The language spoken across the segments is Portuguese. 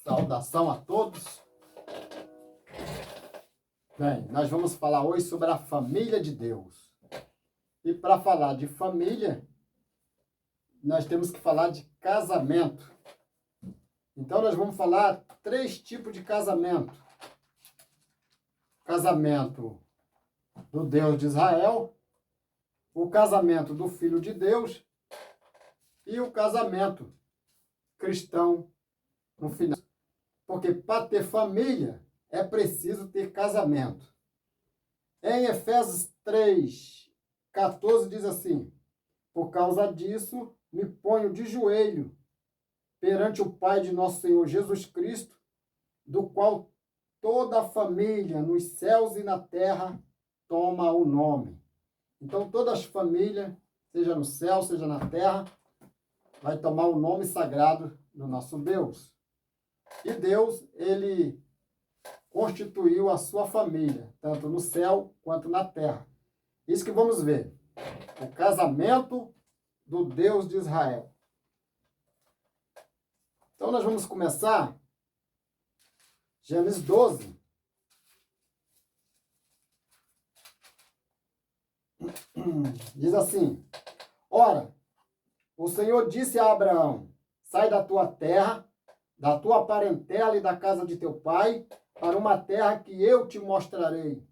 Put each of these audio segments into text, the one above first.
Saudação a todos. Bem, nós vamos falar hoje sobre a família de Deus. E para falar de família, nós temos que falar de casamento. Então nós vamos falar 3 tipos de casamento. Casamento do Deus de Israel, o casamento do Filho de Deus e o casamento cristão no final. Porque para ter família é preciso ter casamento. Em Efésios 3:14 diz assim: por causa disso, me ponho de joelho perante o Pai de nosso Senhor Jesus Cristo, do qual toda a família nos céus e na terra toma o nome. Então todas as famílias, seja no céu, seja na terra, vai tomar o nome sagrado do nosso Deus. E Deus, ele constituiu a sua família, tanto no céu quanto na terra. Isso que vamos ver. O casamento do Deus de Israel. Então nós vamos começar Gênesis 12. Diz assim: ora, o Senhor disse a Abraão: sai da tua terra, da tua parentela e da casa de teu pai, para uma terra que eu te mostrarei.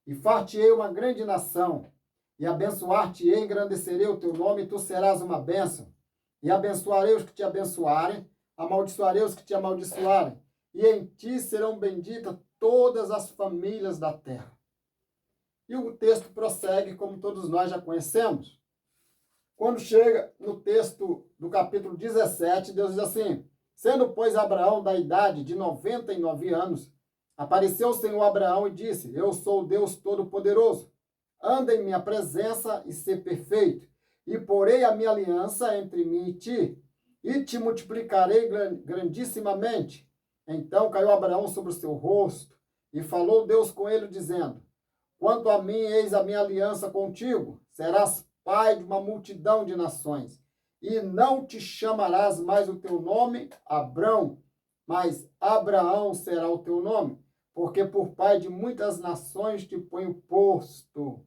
E far-te-ei uma grande nação, e abençoar-te-ei, engrandecerei o teu nome, e tu serás uma bênção. E abençoarei os que te abençoarem, amaldiçoarei os que te amaldiçoarem, e em ti serão benditas todas as famílias da terra. E o texto prossegue, como todos nós já conhecemos. Quando chega no texto do capítulo 17, Deus diz assim: sendo, pois, Abraão da idade de 99 anos, apareceu o Senhor a Abraão e disse: eu sou o Deus Todo-Poderoso. Anda em minha presença e ser perfeito, e porei a minha aliança entre mim e te multiplicarei grandissimamente. Então caiu Abraão sobre o seu rosto, e falou Deus com ele, dizendo: quanto a mim, eis a minha aliança contigo, serás pai de uma multidão de nações. E não te chamarás mais o teu nome Abrão, mas Abraão será o teu nome, porque por pai de muitas nações te ponho posto.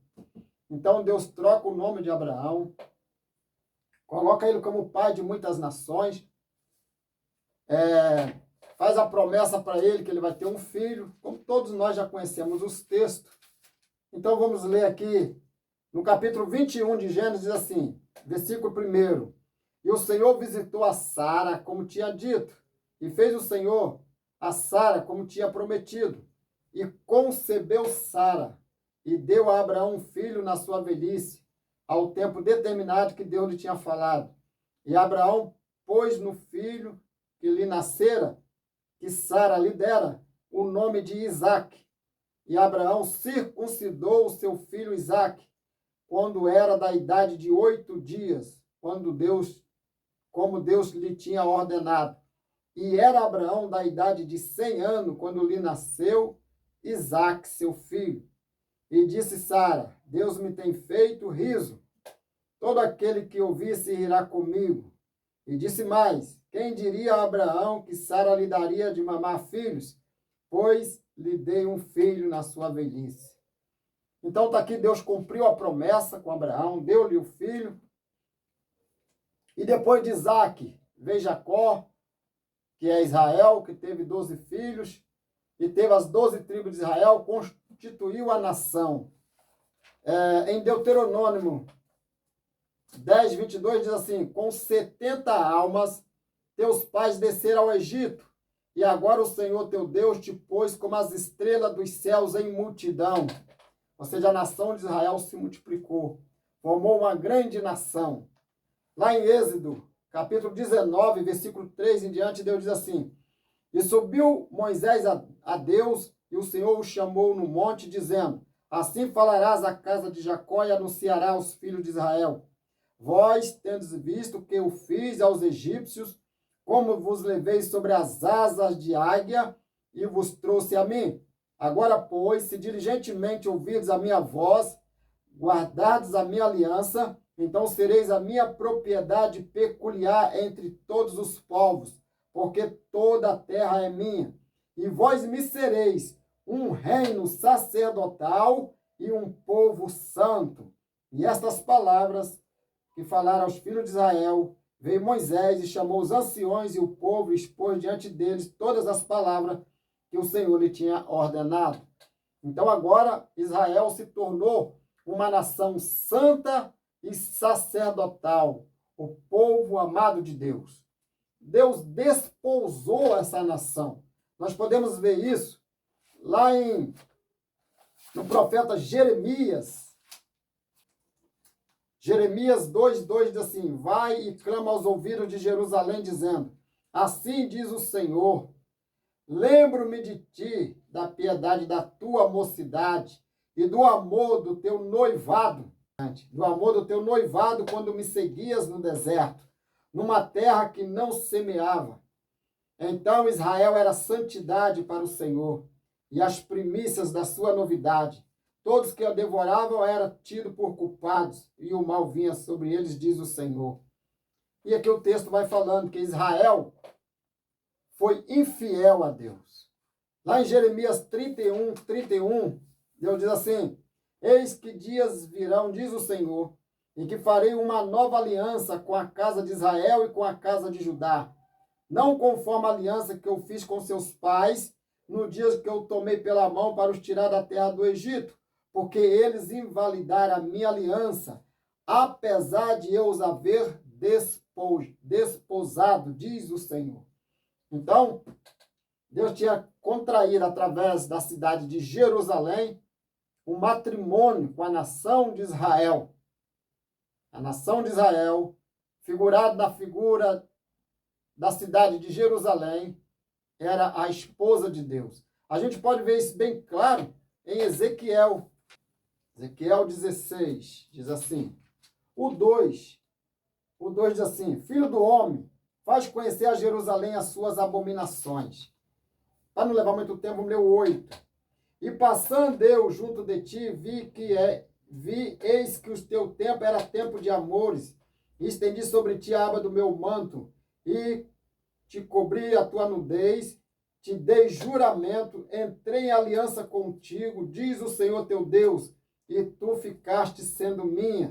Então Deus troca o nome de Abraão, coloca ele como pai de muitas nações, faz a promessa para ele que ele vai ter um filho, como todos nós já conhecemos os textos. Então vamos ler aqui no capítulo 21 de Gênesis, diz assim, versículo 1: e o Senhor visitou a Sara, como tinha dito, e fez o Senhor a Sara, como tinha prometido. E concebeu Sara, e deu a Abraão um filho na sua velhice, ao tempo determinado que Deus lhe tinha falado. E Abraão pôs no filho que lhe nascera, que Sara lhe dera, o nome de Isaque. E Abraão circuncidou o seu filho Isaque, quando era da idade de 8 dias, como Deus lhe tinha ordenado. E era Abraão da idade de 100 anos, quando lhe nasceu Isaque, seu filho. E disse Sara: Deus me tem feito riso. Todo aquele que ouvir se rirá comigo. E disse mais: quem diria a Abraão que Sara lhe daria de mamar filhos? Pois lhe dei um filho na sua velhice. Então está aqui, Deus cumpriu a promessa com Abraão, deu-lhe o filho. E depois de Isaque, veio Jacó, que é Israel, que teve 12 filhos, e teve as 12 tribos de Israel, constituiu a nação. Em Deuteronômio 10:22 diz assim: com 70 almas teus pais desceram ao Egito, e agora o Senhor teu Deus te pôs como as estrelas dos céus em multidão. Ou seja, a nação de Israel se multiplicou, formou uma grande nação. Lá em Êxodo, capítulo 19, versículo 3 em diante, Deus diz assim: e subiu Moisés a Deus, e o Senhor o chamou no monte, dizendo: assim falarás à casa de Jacó e anunciarás aos filhos de Israel: vós tendes visto o que eu fiz aos egípcios, como vos levei sobre as asas de águia e vos trouxe a mim. Agora, pois, se diligentemente ouvirdes a minha voz, guardardes a minha aliança, então sereis a minha propriedade peculiar entre todos os povos, porque toda a terra é minha. E vós me sereis um reino sacerdotal e um povo santo. E estas palavras que falaram aos filhos de Israel, veio Moisés e chamou os anciões e o povo e expôs diante deles todas as palavras que o Senhor lhe tinha ordenado. Então agora Israel se tornou uma nação santa e sacerdotal, o povo amado de Deus. Deus desposou essa nação. Nós podemos ver isso lá no profeta Jeremias. Jeremias 2:2 diz assim: vai e clama aos ouvidos de Jerusalém, dizendo, assim diz o Senhor, lembro-me de ti, da piedade da tua mocidade e do amor do teu noivado, quando me seguias no deserto, numa terra que não semeava. Então Israel era santidade para o Senhor, e as primícias da sua novidade. Todos que a devoravam eram tidos por culpados, e o mal vinha sobre eles, diz o Senhor. E aqui o texto vai falando que Israel foi infiel a Deus. Lá em Jeremias 31, Deus diz assim, eis que dias virão, diz o Senhor, em que farei uma nova aliança com a casa de Israel e com a casa de Judá, não conforme a aliança que eu fiz com seus pais, no dia que eu tomei pela mão para os tirar da terra do Egito, porque eles invalidaram a minha aliança, apesar de eu os haver desposado, diz o Senhor. Então, Deus tinha contraído, através da cidade de Jerusalém, um matrimônio com a nação de Israel. A nação de Israel, figurada na figura da cidade de Jerusalém, era a esposa de Deus. A gente pode ver isso bem claro em Ezequiel. Ezequiel 16, diz assim, o 2 diz assim, filho do homem, faz conhecer a Jerusalém as suas abominações. Para não levar muito tempo, vamos ler o 8. E passando eu junto de ti, eis que o teu tempo era tempo de amores, e estendi sobre ti a aba do meu manto, e te cobri a tua nudez, te dei juramento, entrei em aliança contigo, diz o Senhor teu Deus, e tu ficaste sendo minha.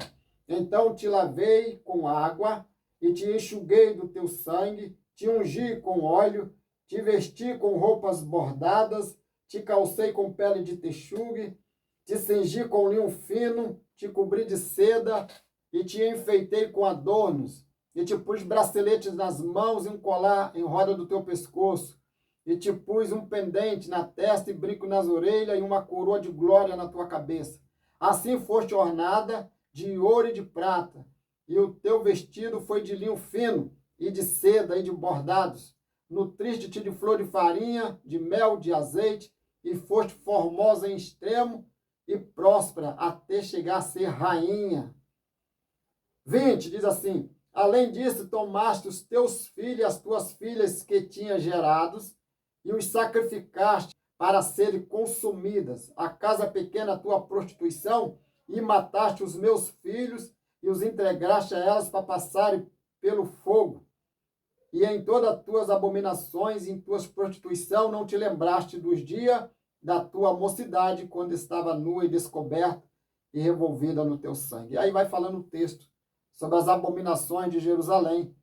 Então te lavei com água, e te enxuguei do teu sangue, te ungi com óleo, te vesti com roupas bordadas, te calcei com pele de texugue, te cingi com linho fino, te cobri de seda, e te enfeitei com adornos, e te pus braceletes nas mãos e um colar em roda do teu pescoço, e te pus um pendente na testa e brinco nas orelhas e uma coroa de glória na tua cabeça. Assim foste ornada de ouro e de prata, e o teu vestido foi de linho fino, e de seda e de bordados. Nutriste-te de flor de farinha, de mel, de azeite, e foste formosa em extremo e próspera até chegar a ser rainha. 20, diz assim, além disso, tomaste os teus filhos e as tuas filhas que tinhas gerados, e os sacrificaste para serem consumidas. A casa pequena, a tua prostituição, e mataste os meus filhos, e os entregaste a elas para passarem pelo fogo. E em todas as tuas abominações, em tuas prostituição, não te lembraste dos dias da tua mocidade, quando estava nua e descoberta e revolvida no teu sangue. E aí vai falando o texto sobre as abominações de Jerusalém,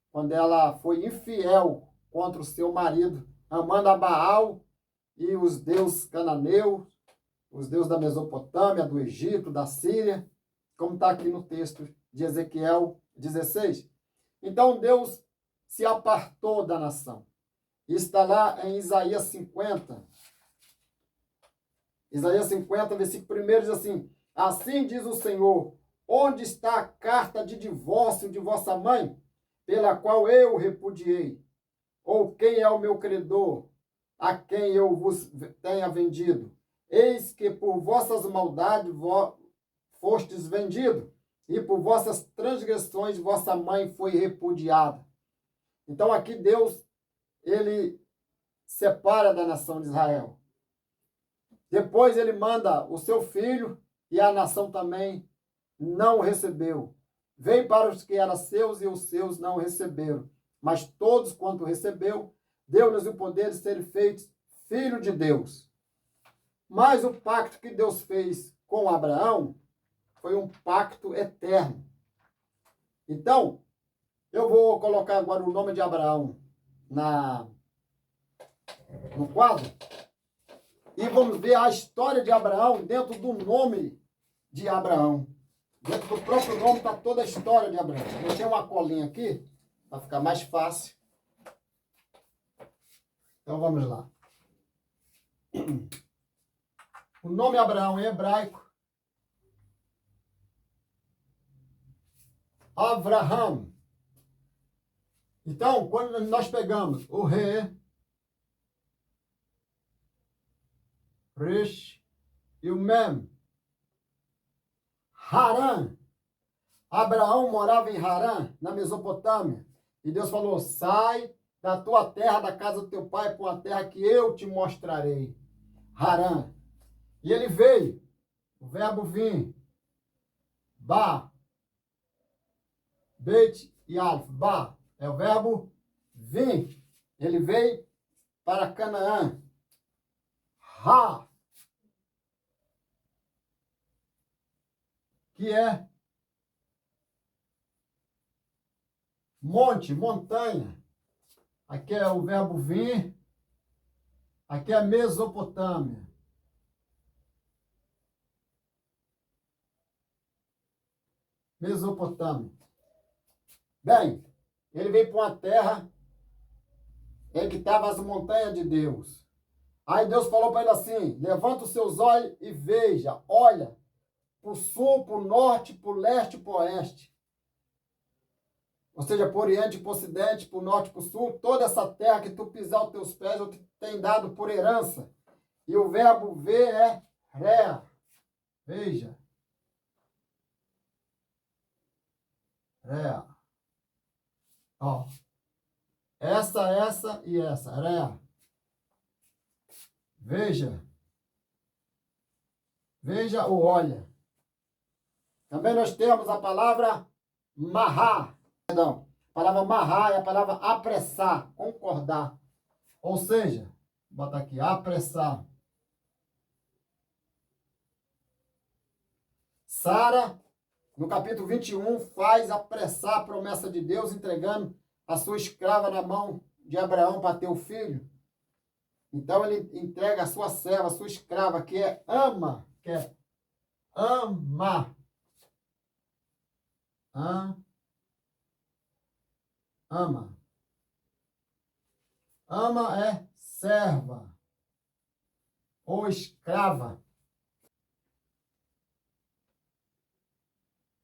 quando ela foi infiel contra o seu marido, amando a Baal e os deuses cananeus, os deuses da Mesopotâmia, do Egito, da Síria, como está aqui no texto de Ezequiel 16. Então Deus se apartou da nação. Está lá em Isaías 50. Isaías 50, versículo 1 diz assim, assim diz o Senhor, onde está a carta de divórcio de vossa mãe, pela qual eu repudiei? Ou quem é o meu credor, a quem eu vos tenha vendido? Eis que por vossas maldades fostes vendido, e por vossas transgressões vossa mãe foi repudiada. Então aqui Deus, ele separa da nação de Israel. Depois ele manda o seu filho, e a nação também não o recebeu. Veio para os que eram seus, e os seus não o receberam. mas todos quanto recebeu, deu-lhes o poder de serem feitos filho de Deus. Mas o pacto que Deus fez com Abraão foi um pacto eterno. Então, eu vou colocar agora o nome de Abraão no quadro e vamos ver a história de Abraão dentro do nome de Abraão. Dentro do próprio nome está toda a história de Abraão. Eu deixei uma colinha aqui para ficar mais fácil. Então vamos lá. O nome Abraão em hebraico, Avraham. Então, quando nós pegamos o Resh e o Mem, Harã. Abraão morava em Harã, na Mesopotâmia. E Deus falou, sai da tua terra, da casa do teu pai, para uma terra que eu te mostrarei. Harã. E ele veio, o verbo vir, Ba, Beit e Alf, Ba, é o verbo vir. Ele veio para Canaã. Ra, que é monte, montanha. Aqui é o verbo vir. Aqui é Mesopotâmia. Mesopotâmia. Bem, ele veio para uma terra em que estavam as montanhas de Deus. Aí Deus falou para ele assim, levanta os seus olhos e veja, olha, para o sul, para o norte, para o leste e para o oeste. Ou seja, para o oriente, para o ocidente, para o norte, para o sul, toda essa terra que tu pisar os teus pés, eu te tenho dado por herança. E o verbo ver é ré. Veja. Ré. Ó. Essa e essa. Ré. Veja. Veja ou olha. Também nós temos a palavra marrar. Perdão. A palavra marrar é a palavra apressar, concordar. Ou seja, vou botar aqui, apressar. Sara, no capítulo 21, faz apressar a promessa de Deus, entregando a sua escrava na mão de Abraão para ter o filho. Então ele entrega a sua serva, a sua escrava, que é ama. Ama. Ama é serva ou escrava.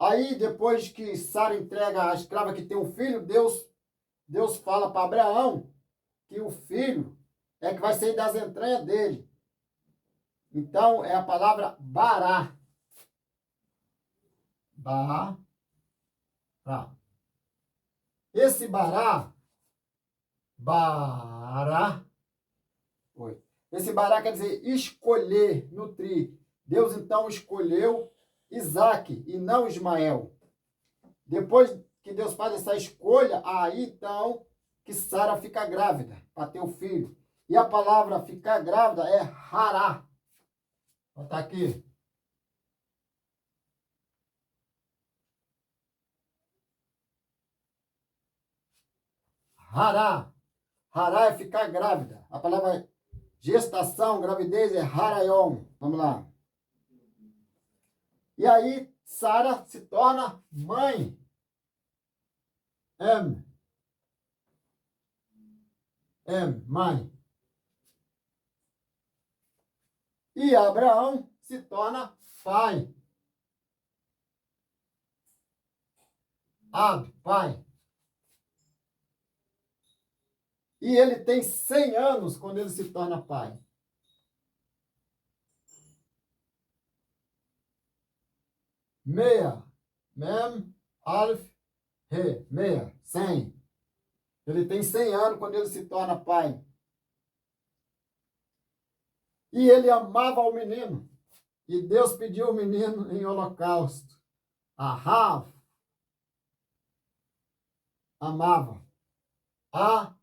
Aí, depois que Sara entrega a escrava que tem um filho, Deus fala para Abraão que o filho é que vai sair das entranhas dele. Então, é a palavra bará. Bará. Esse bará, esse bará quer dizer escolher, nutrir. Deus, então, escolheu Isaac e não Ismael. Depois que Deus faz essa escolha, aí então que Sara fica grávida para ter o filho. E a palavra ficar grávida é hará. Vou botar aqui. Hará. Hará é ficar grávida. A palavra gestação, gravidez é haraion. Vamos lá. E aí, Sara se torna mãe. Mãe. E Abraão se torna pai. Pai. E ele tem 100 anos quando ele se torna pai. Meia. Mem, alf, re. Meia. 100. Ele tem 100 anos quando ele se torna pai. E ele amava o menino. E Deus pediu o menino em holocausto. Ahav. Amava. Ahav.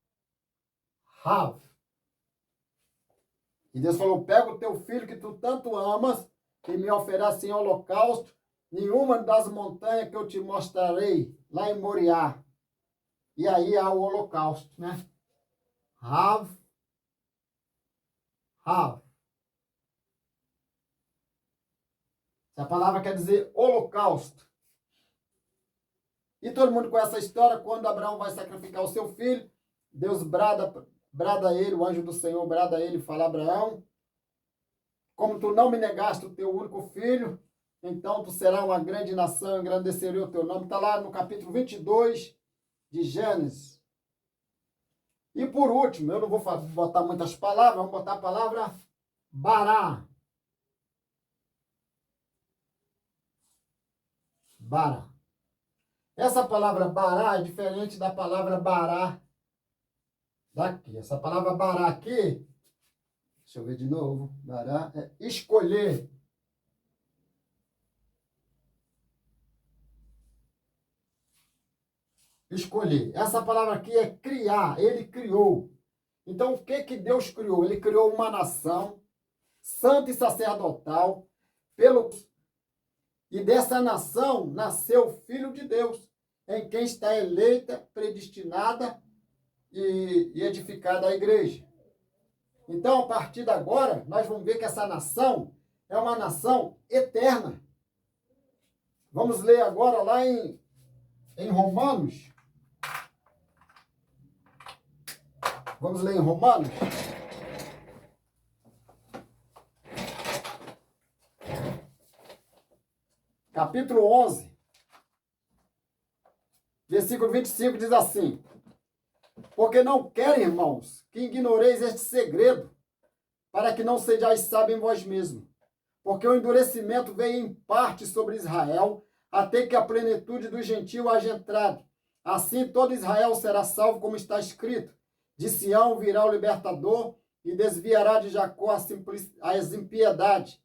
E Deus falou, pega o teu filho que tu tanto amas e me oferece em holocausto em uma das montanhas que eu te mostrarei, lá em Moriá. E aí há o holocausto, né? Hav. Essa palavra quer dizer holocausto. E todo mundo conhece a história, quando Abraão vai sacrificar o seu filho, Deus brada a ele, o anjo do Senhor brada a ele e fala, Abraão, como tu não me negaste o teu único filho, então tu serás uma grande nação, engrandecerei o teu nome. Está lá no capítulo 22 de Gênesis. E por último, eu não vou botar muitas palavras, vamos botar a palavra Bará. Bará. Essa palavra Bará é diferente da palavra Bará daqui. Essa palavra Bará aqui, deixa eu ver de novo, Bará é escolher. Escolher. Essa palavra aqui é criar, ele criou. Então, o que que Deus criou? Ele criou uma nação santa e sacerdotal, e dessa nação nasceu o Filho de Deus, em quem está eleita, predestinada e edificada a igreja. Então, a partir de agora, nós vamos ver que essa nação é uma nação eterna. Vamos ler agora lá em Romanos. Vamos ler em Romanos. Capítulo 11, versículo 25, diz assim, porque não quero, irmãos, que ignoreis este segredo, para que não sejais sábios em vós mesmos, porque o endurecimento veio em parte sobre Israel, até que a plenitude do gentio haja entrado. Assim todo Israel será salvo, como está escrito, de Sião virá o libertador, e desviará de Jacó as impiedades.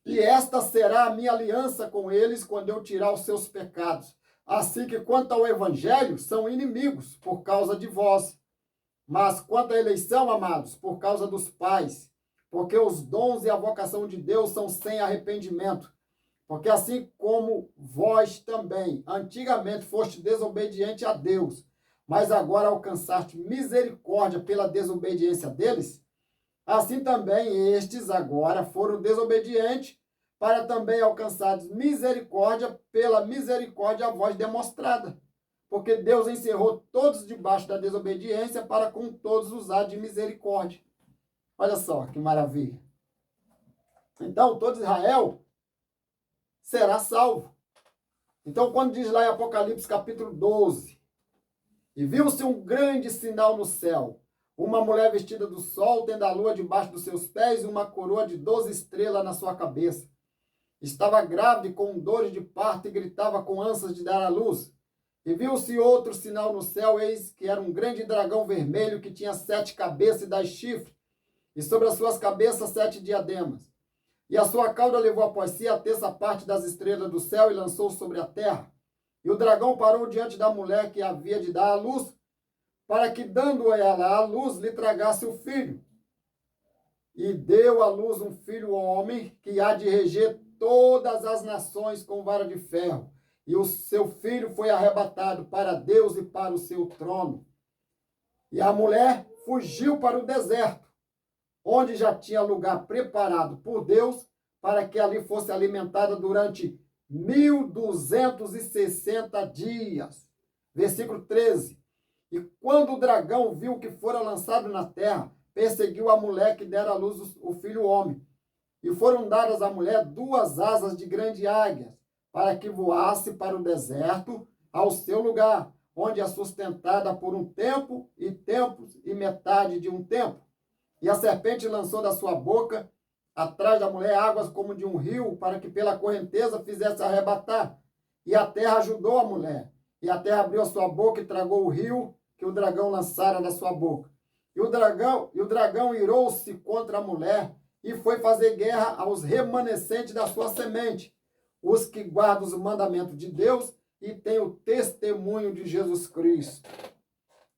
E esta será a minha aliança com eles quando eu tirar os seus pecados. Assim que quanto ao evangelho, são inimigos por causa de vós. Mas quanto à eleição, amados, por causa dos pais. Porque os dons e a vocação de Deus são sem arrependimento. Porque assim como vós também, antigamente foste desobediente a Deus, mas agora alcançaste misericórdia pela desobediência deles, assim também estes agora foram desobedientes, para também alcançar misericórdia pela misericórdia a vós demonstrada. Porque Deus encerrou todos debaixo da desobediência para com todos usar de misericórdia. Olha só que maravilha. Então, todo Israel será salvo. Então, quando diz lá em Apocalipse capítulo 12, e viu-se um grande sinal no céu, uma mulher vestida do sol, tendo a lua debaixo dos seus pés e uma coroa de 12 estrelas na sua cabeça. Estava grávida e com dores de parto e gritava com ânsias de dar à luz. E viu-se outro sinal no céu, eis que era um grande dragão vermelho que tinha 7 cabeças e 10 chifres, e sobre as suas cabeças 7 diademas. E a sua cauda levou após si a terça parte das estrelas do céu e lançou sobre a terra. E o dragão parou diante da mulher que havia de dar à luz, para que, dando ela à luz, lhe tragasse o filho. E deu à luz um filho homem, que há de reger todas as nações com vara de ferro. E o seu filho foi arrebatado para Deus e para o seu trono. E a mulher fugiu para o deserto, onde já tinha lugar preparado por Deus, para que ali fosse alimentada durante 1260 dias. Versículo 13. E quando o dragão viu que fora lançado na terra, perseguiu a mulher que dera à luz o filho homem. E foram dadas à mulher 2 asas de grande águia, para que voasse para o deserto, ao seu lugar, onde é sustentada por um tempo e metade de um tempo. E a serpente lançou da sua boca, atrás da mulher, águas como de um rio, para que pela correnteza fizesse arrebatar. E a terra ajudou a mulher. E a terra abriu a sua boca e tragou o rio que o dragão lançara da sua boca. E o dragão irou-se contra a mulher e foi fazer guerra aos remanescentes da sua semente, os que guardam os mandamentos de Deus e têm o testemunho de Jesus Cristo.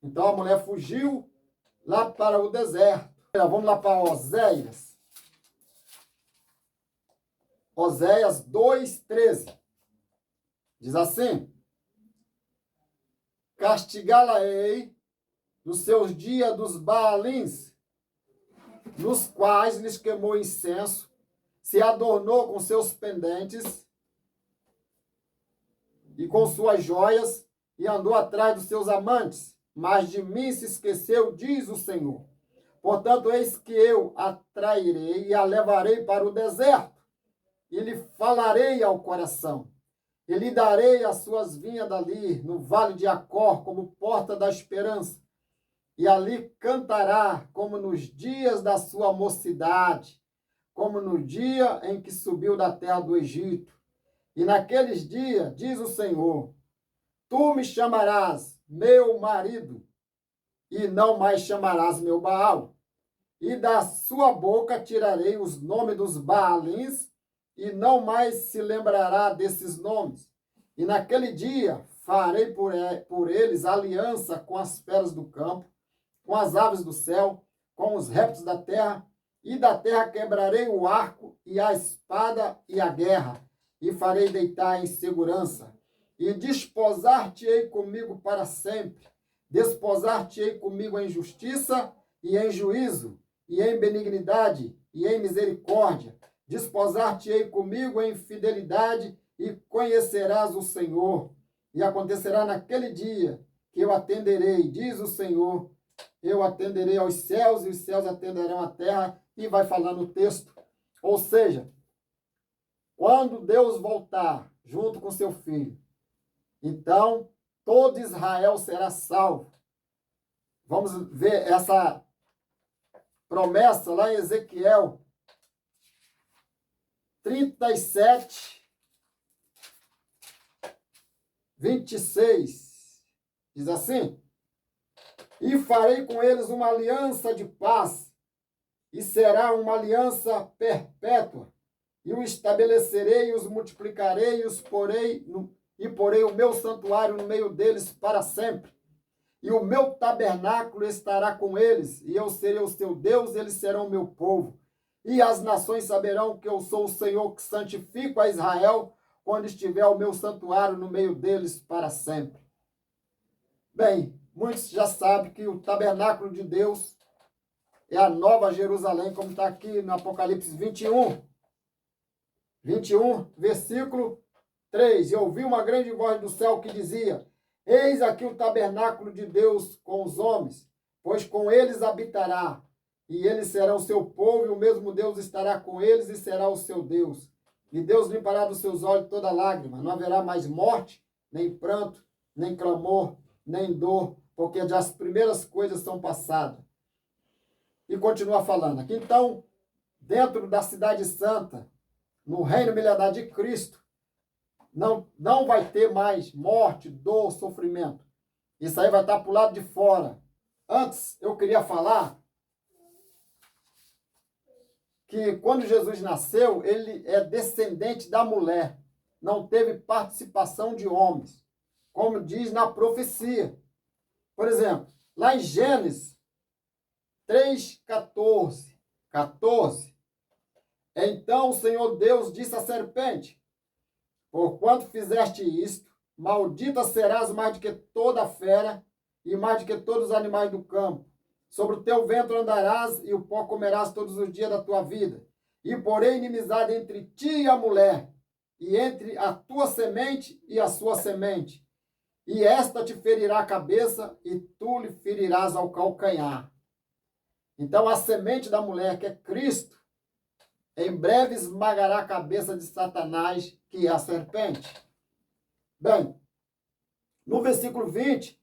Então a mulher fugiu lá para o deserto. Vamos lá para Oséias. Oséias 2:13. Diz assim: castigá-la-ei nos seus dias dos Baalins, nos quais lhes queimou incenso, se adornou com seus pendentes e com suas joias, e andou atrás dos seus amantes, mas de mim se esqueceu, diz o Senhor. Portanto, eis que eu a trairei e a levarei para o deserto, e lhe falarei ao coração, e lhe darei as suas vinhas dali, no vale de Acor, como porta da esperança, e ali cantará como nos dias da sua mocidade, como no dia em que subiu da terra do Egito. E naqueles dias, diz o Senhor, tu me chamarás meu marido, e não mais chamarás meu Baal. E da sua boca tirarei os nomes dos Baalins, e não mais se lembrará desses nomes. E naquele dia farei por eles aliança com as feras do campo, com as aves do céu, com os répteis da terra, e da terra quebrarei o arco, e a espada, e a guerra, e farei deitar em segurança. E desposar-te-ei comigo para sempre, desposar-te-ei comigo em justiça e em juízo, e em benignidade e em misericórdia. Desposar-te-ei comigo em fidelidade, e conhecerás o Senhor. E acontecerá naquele dia que eu atenderei, diz o Senhor, eu atenderei aos céus, e os céus atenderão à terra, e vai falando o texto. Ou seja, quando Deus voltar junto com seu filho, então todo Israel será salvo. Vamos ver essa promessa lá em Ezequiel 37, 26. Diz assim: e farei com eles uma aliança de paz, e será uma aliança perpétua, e o estabelecerei, e os multiplicarei, e porei o meu santuário no meio deles para sempre. E o meu tabernáculo estará com eles, e eu serei o seu Deus, e eles serão o meu povo. E as nações saberão que eu sou o Senhor, que santifico a Israel, quando estiver o meu santuário no meio deles para sempre. Bem, muitos já sabem que o tabernáculo de Deus é a Nova Jerusalém, como está aqui no Apocalipse 21, versículo 3. E ouvi uma grande voz do céu que dizia: eis aqui o tabernáculo de Deus com os homens, pois com eles habitará, e eles serão seu povo, e o mesmo Deus estará com eles e será o seu Deus. E Deus limpará dos seus olhos toda lágrima, não haverá mais morte, nem pranto, nem clamor, nem dor, porque já as primeiras coisas são passadas. E continua falando aqui, então, dentro da cidade santa, no reino milenar de Cristo, não vai ter mais morte, dor, sofrimento. Isso aí vai estar para o lado de fora. Antes, eu queria falar que quando Jesus nasceu, ele é descendente da mulher. Não teve participação de homens, como diz na profecia. Por exemplo, lá em Gênesis 3:14. Então o Senhor Deus disse à serpente: porquanto fizeste isto, maldita serás mais do que toda a fera, e mais do que todos os animais do campo. Sobre o teu ventre andarás, e o pó comerás todos os dias da tua vida. E porém inimizade entre ti e a mulher, e entre a tua semente e a sua semente. E esta te ferirá a cabeça, e tu lhe ferirás ao calcanhar. Então a semente da mulher, que é Cristo, em breve esmagará a cabeça de Satanás, que é a serpente. Bem, no versículo 20,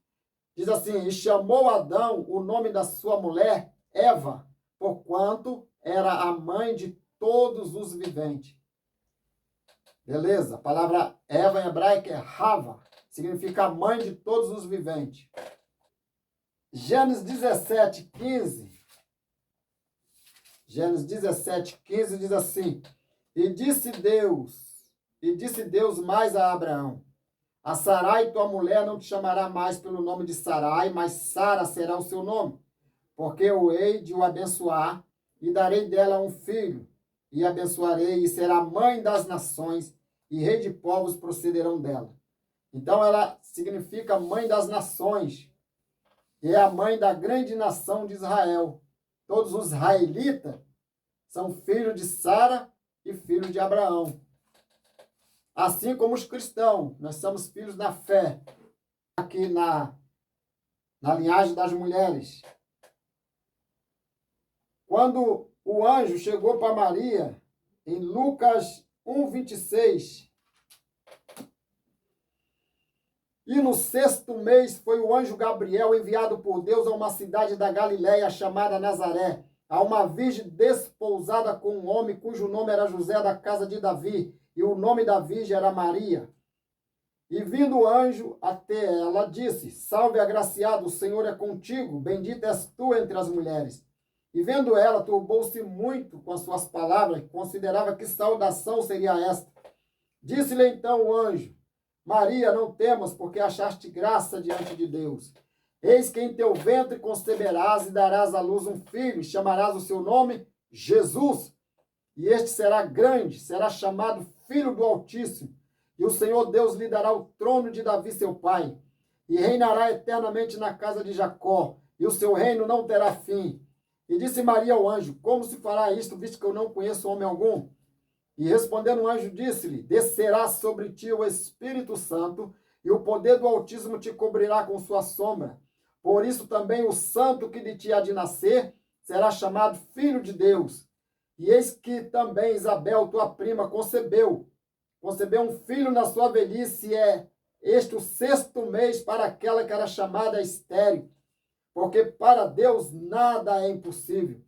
diz assim: e chamou Adão o nome da sua mulher Eva, porquanto era a mãe de todos os viventes. Beleza? A palavra Eva em hebraico é Hava, significa mãe de todos os viventes. Gênesis 17:15. Gênesis 17:15 diz assim: e disse Deus mais a Abraão: A Sarai, tua mulher, não te chamará mais pelo nome de Sarai, mas Sara será o seu nome, porque eu hei de o abençoar e darei dela um filho, e abençoarei, e será mãe das nações, e rei de povos procederão dela. Então ela significa mãe das nações, e é a mãe da grande nação de Israel. Todos os israelitas são filhos de Sara e filhos de Abraão. Assim como os cristãos, nós somos filhos da fé, aqui na linhagem das mulheres. Quando o anjo chegou para Maria, em Lucas 1:26, e no 6º mês foi o anjo Gabriel enviado por Deus a uma cidade da Galiléia chamada Nazaré, a uma virgem desposada com um homem cujo nome era José, da casa de Davi, e o nome da virgem era Maria. E vindo o anjo até ela, disse: Salve, agraciado, o Senhor é contigo, bendita és tu entre as mulheres. E vendo ela, turbou-se muito com as suas palavras, considerava que saudação seria esta. Disse-lhe então o anjo: Maria, não temas, porque achaste graça diante de Deus. Eis que em teu ventre conceberás e darás à luz um filho, e chamarás o seu nome Jesus. E este será grande, será chamado Filho do Altíssimo. E o Senhor Deus lhe dará o trono de Davi seu pai, e reinará eternamente na casa de Jacó, e o seu reino não terá fim. E disse Maria ao anjo: Como se fará isto, visto que eu não conheço homem algum? E respondendo o anjo, disse-lhe: Descerá sobre ti o Espírito Santo, e o poder do Altíssimo te cobrirá com sua sombra. Por isso também o santo que de ti há de nascer será chamado Filho de Deus. E eis que também Isabel, tua prima, concebeu um filho na sua velhice, e é este o 6º mês para aquela que era chamada estéril, porque para Deus nada é impossível.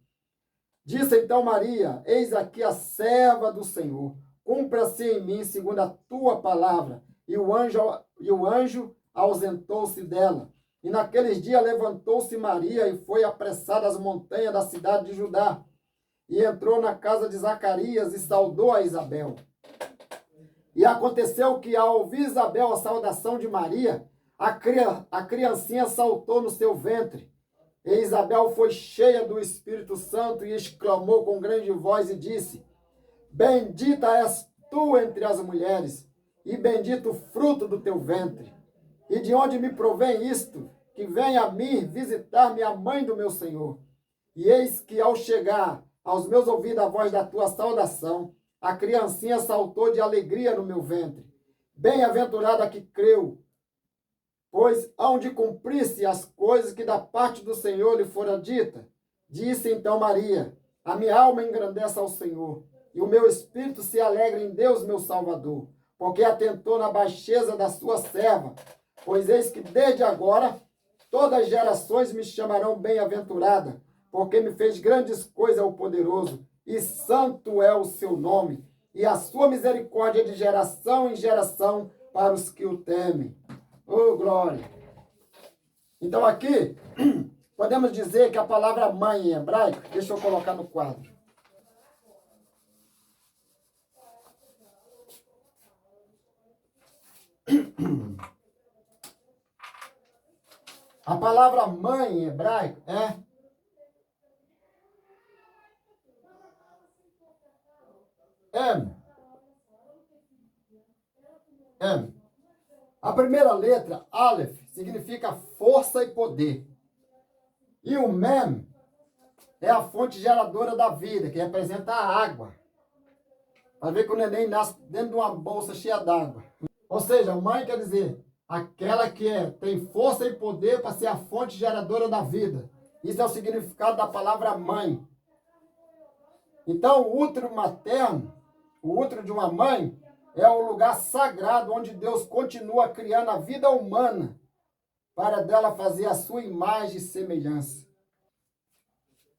Disse então Maria: Eis aqui a serva do Senhor, cumpra-se em mim segundo a tua palavra. E o anjo ausentou-se dela. E naqueles dias levantou-se Maria e foi apressada às montanhas da cidade de Judá. E entrou na casa de Zacarias e saudou a Isabel. E aconteceu que, ao ouvir Isabel a saudação de Maria, a criancinha saltou no seu ventre. E Isabel foi cheia do Espírito Santo e exclamou com grande voz e disse: Bendita és tu entre as mulheres, e bendito o fruto do teu ventre. E de onde me provém isto, que vem a mim visitar-me a mãe do meu Senhor? E eis que, ao chegar aos meus ouvidos a voz da tua saudação, a criancinha saltou de alegria no meu ventre. Bem-aventurada que creu, pois hão de cumprir-se as coisas que da parte do Senhor lhe fora dita. Disse então Maria: A minha alma engrandece ao Senhor, e o meu espírito se alegra em Deus meu Salvador, porque atentou na baixeza da sua serva. Pois eis que desde agora todas as gerações me chamarão bem-aventurada, porque me fez grandes coisas o poderoso, e santo é o seu nome, e a sua misericórdia de geração em geração para os que o temem. Oh, glória! Então aqui, podemos dizer que a palavra mãe em hebraico, deixa eu colocar no quadro. A palavra mãe em hebraico é Em. A primeira letra, Aleph, significa força e poder. E o Mem é a fonte geradora da vida, que representa a água. Para ver que o neném nasce dentro de uma bolsa cheia d'água. Ou seja, mãe quer dizer aquela que tem força e poder para ser a fonte geradora da vida. Isso é o significado da palavra mãe. Então, o útero materno, o útero de uma mãe, é o lugar sagrado onde Deus continua criando a vida humana para dela fazer a sua imagem e semelhança.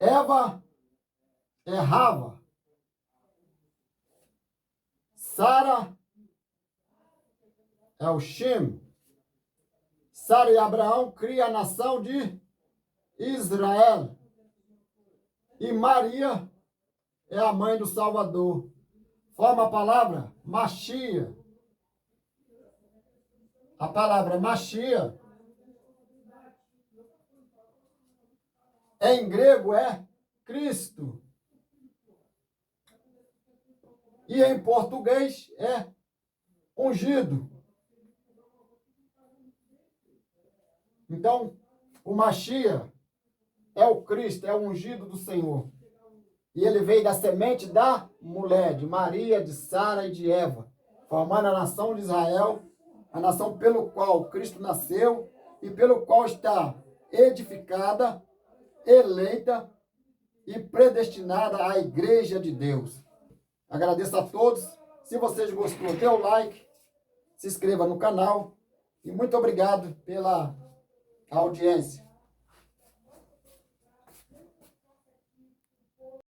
Eva é Rava. Sara é o Shem. Sara e Abraão criam a nação de Israel. E Maria é a mãe do Salvador. Forma a palavra Machia. A palavra Machia, em grego é Cristo. E em português é ungido. Então, o Machia é o Cristo, é o ungido do Senhor. E ele veio da semente da mulher, de Maria, de Sara e de Eva, formando a nação de Israel, a nação pelo qual Cristo nasceu e pelo qual está edificada, eleita e predestinada a igreja de Deus. Agradeço a todos. Se vocês gostou, dê o like, se inscreva no canal e muito obrigado pela audiência.